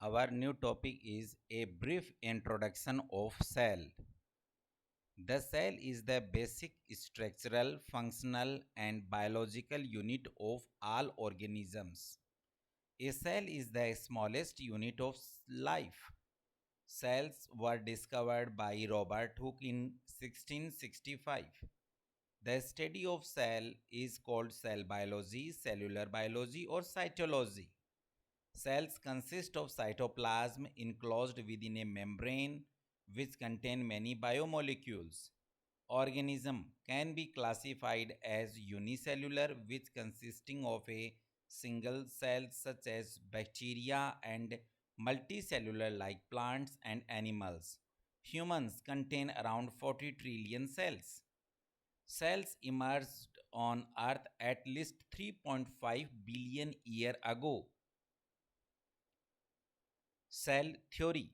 Our new topic is a brief introduction of cell. The cell is the basic structural, functional, and biological unit of all organisms. A cell is the smallest unit of life. Cells were discovered by Robert Hooke in 1665. The study of cell is called cell biology, cellular biology, or cytology. Cells consist of cytoplasm enclosed within a membrane which contain many biomolecules. Organism can be classified as unicellular, which consisting of a single cell such as bacteria, and multicellular like plants and animals. Humans contain around 40 trillion cells. Cells emerged on Earth at least 3.5 billion years ago. Cell theory.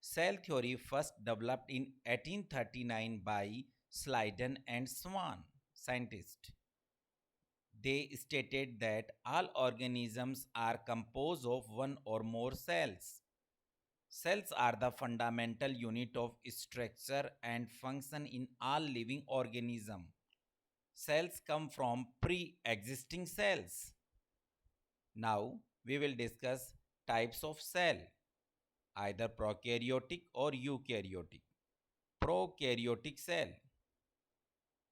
Cell theory first developed in 1839 by Sladen and Swan, scientists. They stated that all organisms are composed of one or more cells. Cells are the fundamental unit of structure and function in all living organisms. Cells come from pre-existing cells. Now we will discuss types of cell, either prokaryotic or eukaryotic. Prokaryotic cell.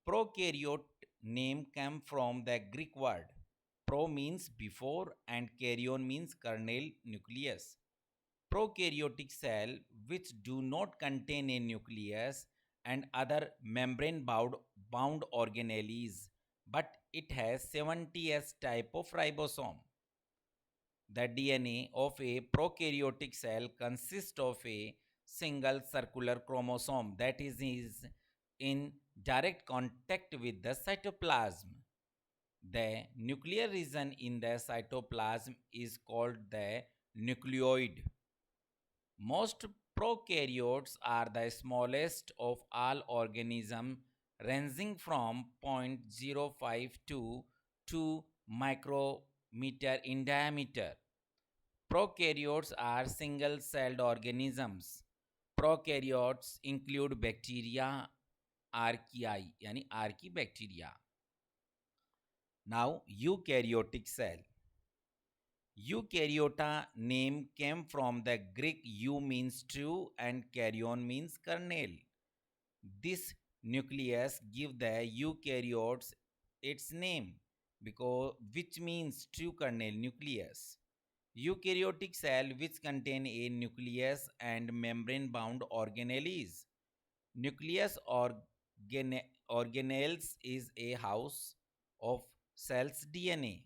Prokaryote name came from the Greek word. Pro means before and karyon means kernel nucleus. Prokaryotic cell which do not contain a nucleus and other membrane bound organelles, but it has 70s type of ribosome. The DNA of a prokaryotic cell consists of a single circular chromosome that is in direct contact with the cytoplasm. The nuclear region in the cytoplasm is called the nucleoid. Most prokaryotes are the smallest of all organisms, ranging from 0.05 to 2 micrometer in diameter. Prokaryotes are single celled organisms. Prokaryotes include bacteria, archaea, yani archaebacteria. Now, eukaryotic cell. Eukaryota name came from the Greek eu means true and karyon means kernel. This nucleus give the eukaryotes its name because which means true kernel nucleus. Eukaryotic cell which contain a nucleus and membrane bound organelles. Nucleus organelles is a house of cells DNA.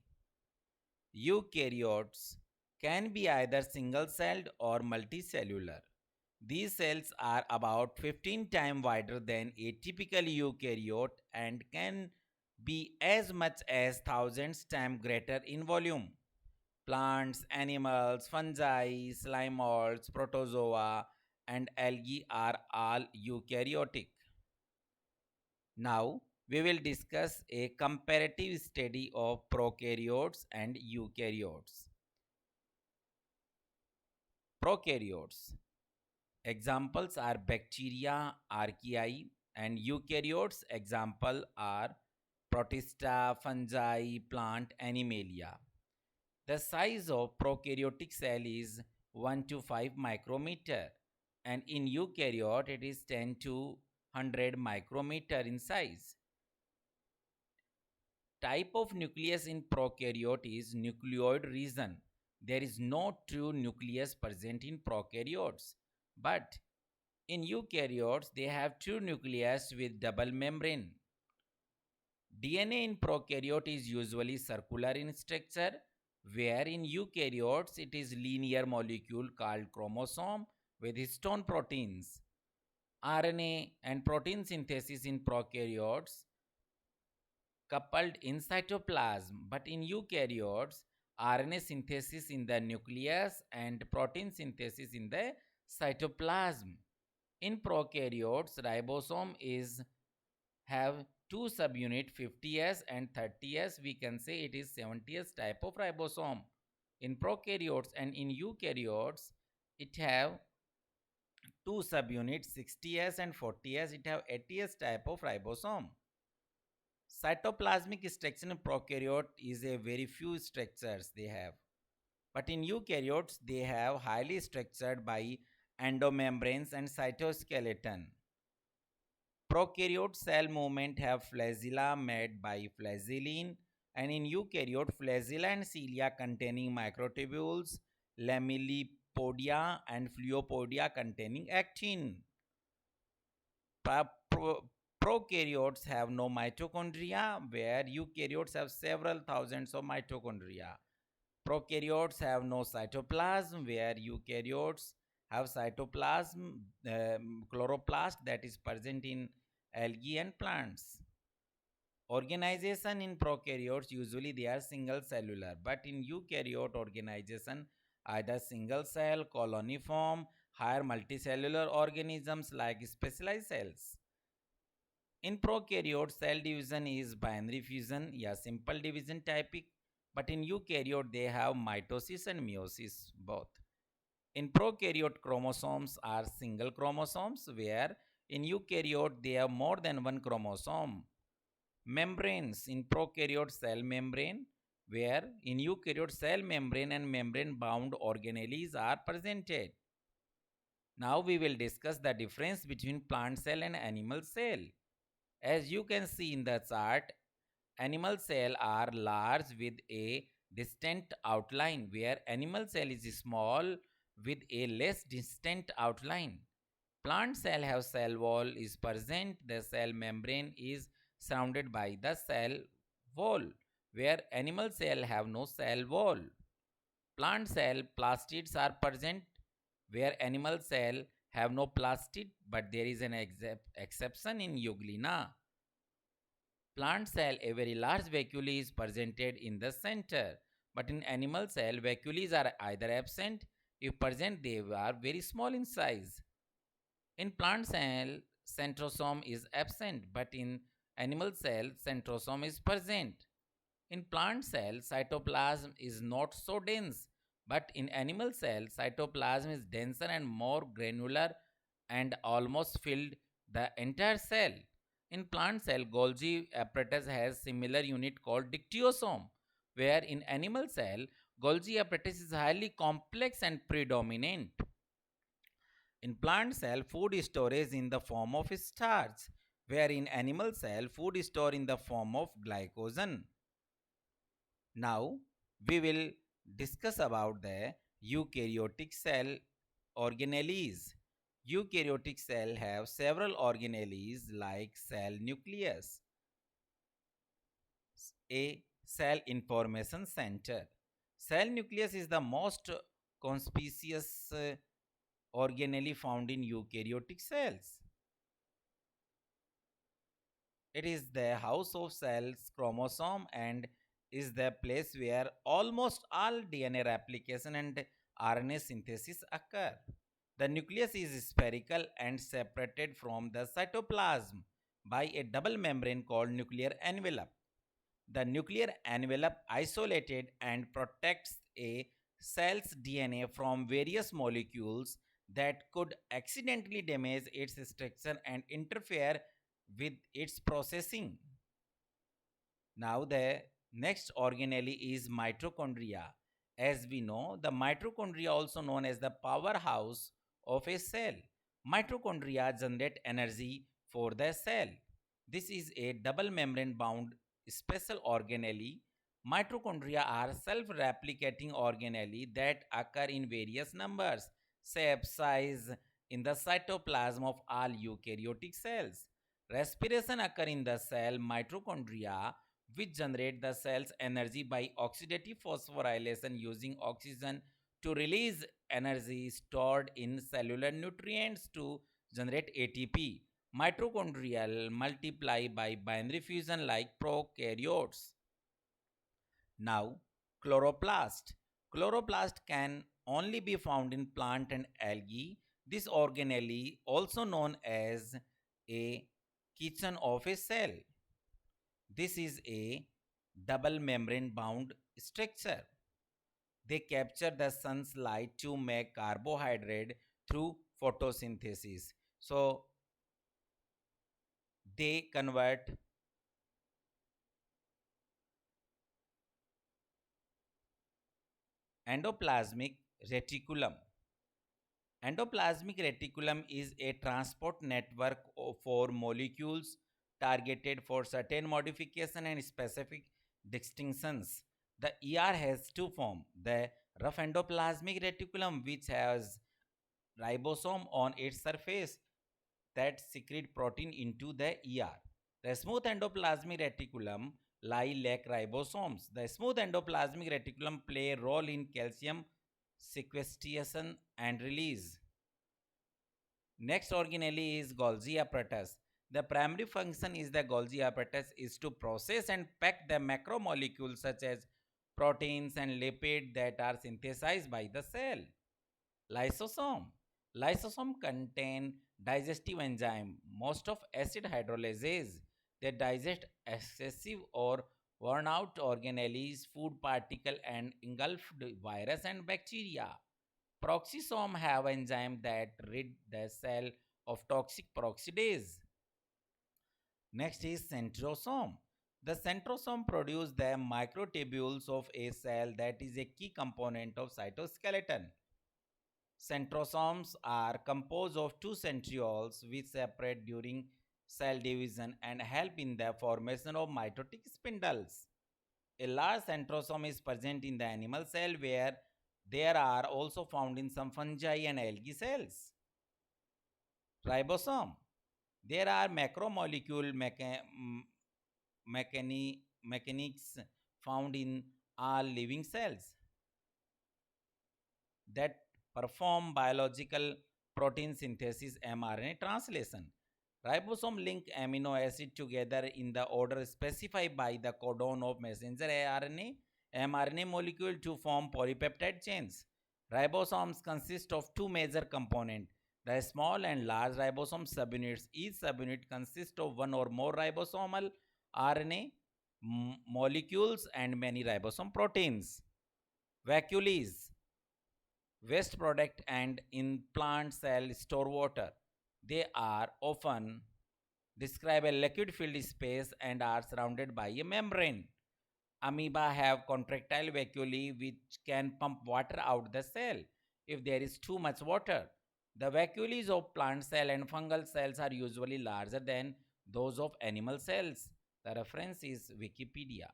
Eukaryotes can be either single celled or multicellular. These cells are about 15 times wider than a typical eukaryote and can be as much as thousands times greater in volume. Plants, animals, fungi, slime molds, protozoa, and algae are all eukaryotic. Now, we will discuss a comparative study of prokaryotes and eukaryotes. Prokaryotes. Examples are bacteria, archaea, and eukaryotes. Example are protista, fungi, plant, animalia. The size of prokaryotic cell is 1 to 5 micrometer, and in eukaryote it is 10 to 100 micrometer in size. Type of nucleus in prokaryote is nucleoid region. There is no true nucleus present in prokaryotes, but in eukaryotes they have true nucleus with double membrane. DNA in prokaryote is usually circular in structure, where in eukaryotes it is linear molecule called chromosome with histone proteins. RNA and protein synthesis in prokaryotes coupled in cytoplasm, but in eukaryotes, RNA synthesis in the nucleus and protein synthesis in the cytoplasm. In prokaryotes, ribosome is have two subunit 50s and 30s. We can say it is 70s type of ribosome. In prokaryotes and in eukaryotes, it have two subunits 60s and 40s. It have 80s type of ribosome. Cytoplasmic structure in prokaryote is a very few structures they have. But in eukaryotes, they have highly structured by endomembranes and cytoskeleton. Prokaryote cell movement have flagella made by flagellin, and in eukaryote, flagella and cilia containing microtubules, lamellipodia and fluopodia containing actin. Prokaryotes have no mitochondria, where eukaryotes have several thousands of mitochondria. Prokaryotes have no cytoplasm, where eukaryotes have cytoplasm, chloroplast that is present in algae and plants. Organization in prokaryotes usually they are single cellular, but in eukaryote organization either single cell, coloniform, higher multicellular organisms like specialized cells. In prokaryote, cell division is binary fusion, yeah, simple division typic, but in eukaryote they have mitosis and meiosis both. In prokaryote, chromosomes are single chromosomes, where in eukaryote they have more than one chromosome. Membranes in prokaryote cell membrane, where in eukaryote cell membrane and membrane bound organelles are presented. Now we will discuss the difference between plant cell and animal cell. As you can see in the chart, animal cell are large with a distant outline, where animal cell is small with a less distant outline. Plant cell have cell wall is present. The cell membrane is surrounded by the cell wall, where animal cell have no cell wall. Plant cell plastids are present, where animal cell have no plastid, but there is an exception in Euglena. Plant cell, a very large vacuole is presented in the center, but in animal cell, vacuoles are either absent. If present, they are very small in size. In plant cell, centrosome is absent, but in animal cell, centrosome is present. In plant cell, cytoplasm is not so dense, but in animal cell, cytoplasm is denser and more granular and almost filled the entire cell. In plant cell, Golgi apparatus has similar unit called dictyosome, where in animal cell, Golgi apparatus is highly complex and predominant. In plant cell, food is storage in the form of starch, where in animal cell, food is stored in the form of glycogen. Now, we will discuss about the eukaryotic cell organelles. Eukaryotic cell have several organelles like cell nucleus, a cell information center. Cell nucleus is the most conspicuous organelle found in eukaryotic cells. It is the house of cells chromosome and is the place where almost all DNA replication and RNA synthesis occur. The nucleus is spherical and separated from the cytoplasm by a double membrane called nuclear envelope. The nuclear envelope isolated and protects a cell's DNA from various molecules that could accidentally damage its structure and interfere with its processing. Now, the next organelle is mitochondria. As we know, the mitochondria, also known as the powerhouse of a cell. Mitochondria generate energy for the cell. This is a double membrane bound special organelle. Mitochondria are self replicating organelle that occur in various numbers, shape, size in the cytoplasm of all eukaryotic cells. Respiration occur in the cell mitochondria, which generate the cell's energy by oxidative phosphorylation using oxygen to release energy stored in cellular nutrients to generate ATP. Mitochondrial multiply by binary fusion like prokaryotes. Now, chloroplast. Chloroplast can only be found in plant and algae. This organelle, also known as a kitchen of a cell. This is a double membrane bound structure. They capture the sun's light to make carbohydrate through photosynthesis. So they convert endoplasmic reticulum. Endoplasmic reticulum is a transport network for molecules targeted for certain modification and specific distinctions. The ER has two forms: the rough endoplasmic reticulum, which has ribosome on its surface that secrete protein into the ER. The smooth endoplasmic reticulum lack ribosomes. The smooth endoplasmic reticulum play a role in calcium sequestration and release. Next organelle is Golgi apparatus. The primary function is the Golgi apparatus is to process and pack the macromolecules such as proteins and lipids that are synthesized by the cell. Lysosome. Lysosome contain digestive enzyme, most of acid hydrolysase. They digest excessive or worn out organelles, food particle and engulfed virus and bacteria. Peroxisome have enzyme that rid the cell of toxic peroxidase. Next is centrosome. The centrosome produce the microtubules of a cell that is a key component of cytoskeleton. Centrosomes are composed of two centrioles which separate during cell division and help in the formation of mitotic spindles. A large centrosome is present in the animal cell where there are also found in some fungi and algae cells. Ribosome. There are macromolecule mechanics found in all living cells that perform biological protein synthesis mRNA translation. Ribosome link amino acid together in the order specified by the codon of messenger RNA mRNA molecule to form polypeptide chains. Ribosomes consist of two major components, the small and large ribosome subunits. Each subunit consists of one or more ribosomal RNA molecules and many ribosome proteins. Vacuoles, waste product and in plant cell store water. They are often describe a liquid filled space and are surrounded by a membrane. Amoeba have contractile vacuole which can pump water out the cell if there is too much water. The vacuoles of plant cell and fungal cells are usually larger than those of animal cells. The reference is Wikipedia.